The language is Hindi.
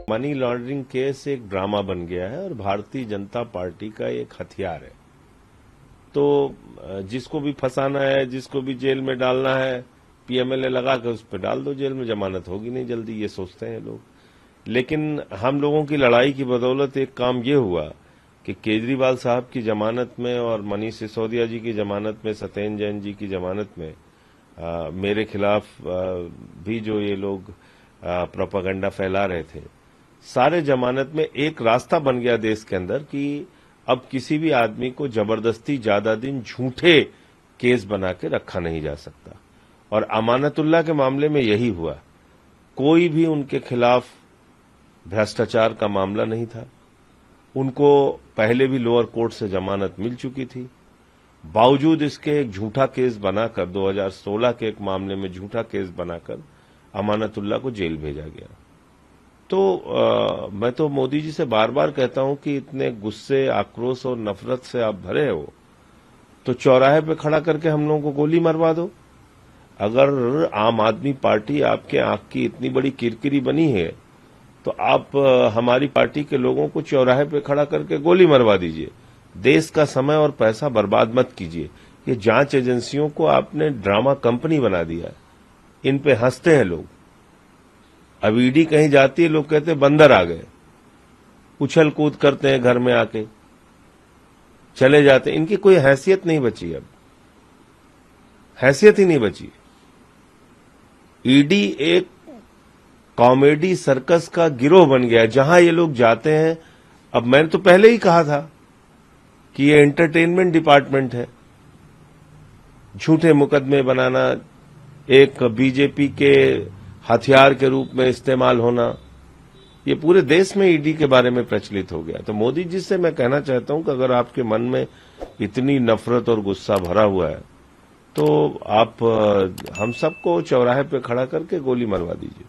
मनी लॉन्ड्रिंग केस एक ड्रामा बन गया है और भारतीय जनता पार्टी का एक हथियार है। तो जिसको भी फंसाना है, जिसको भी जेल में डालना है, पीएमएलए लगा के उस पर डाल दो जेल में, जमानत होगी नहीं जल्दी, ये सोचते हैं लोग। लेकिन हम लोगों की लड़ाई की बदौलत एक काम ये हुआ कि केजरीवाल साहब की जमानत में और मनीष सिसोदिया जी की जमानत में, सत्येंद्र जैन जी की जमानत में मेरे खिलाफ भी जो ये लोग प्रोपेगेंडा फैला रहे थे, सारे जमानत में एक रास्ता बन गया देश के अंदर कि अब किसी भी आदमी को जबरदस्ती ज्यादा दिन झूठे केस बना के रखा नहीं जा सकता। और अमानतुल्लाह के मामले में यही हुआ। कोई भी उनके खिलाफ भ्रष्टाचार का मामला नहीं था। उनको पहले भी लोअर कोर्ट से जमानत मिल चुकी थी। बावजूद इसके एक झूठा केस बनाकर 2016 के एक मामले में झूठा केस बनाकर अमानतुल्लाह को जेल भेजा गया। तो मैं तो मोदी जी से बार बार कहता हूं कि इतने गुस्से, आक्रोश और नफरत से आप भरे हो तो चौराहे पे खड़ा करके हम लोगों को गोली मरवा दो। अगर आम आदमी पार्टी आपके आंख की इतनी बड़ी किरकिरी बनी है तो आप हमारी पार्टी के लोगों को चौराहे पे खड़ा करके गोली मरवा दीजिए। देश का समय और पैसा बर्बाद मत कीजिए। ये जांच एजेंसियों को आपने ड्रामा कंपनी बना दिया है। इन पे हंसते हैं लोग। अब ईडी कहीं जाती है, लोग कहते हैं बंदर आ गए, उछल कूद करते हैं, घर में आके चले जाते हैं। इनकी कोई हैसियत नहीं बची, अब हैसियत ही नहीं बची। ईडी एक कॉमेडी सर्कस का गिरोह बन गया है। जहां ये लोग जाते हैं, अब मैंने तो पहले ही कहा था कि ये एंटरटेनमेंट डिपार्टमेंट है। झूठे मुकदमे बनाना, एक बीजेपी के हथियार के रूप में इस्तेमाल होना, ये पूरे देश में ईडी के बारे में प्रचलित हो गया। तो मोदी जी से मैं कहना चाहता हूं कि अगर आपके मन में इतनी नफरत और गुस्सा भरा हुआ है तो आप हम सबको चौराहे पे खड़ा करके गोली मरवा दीजिए।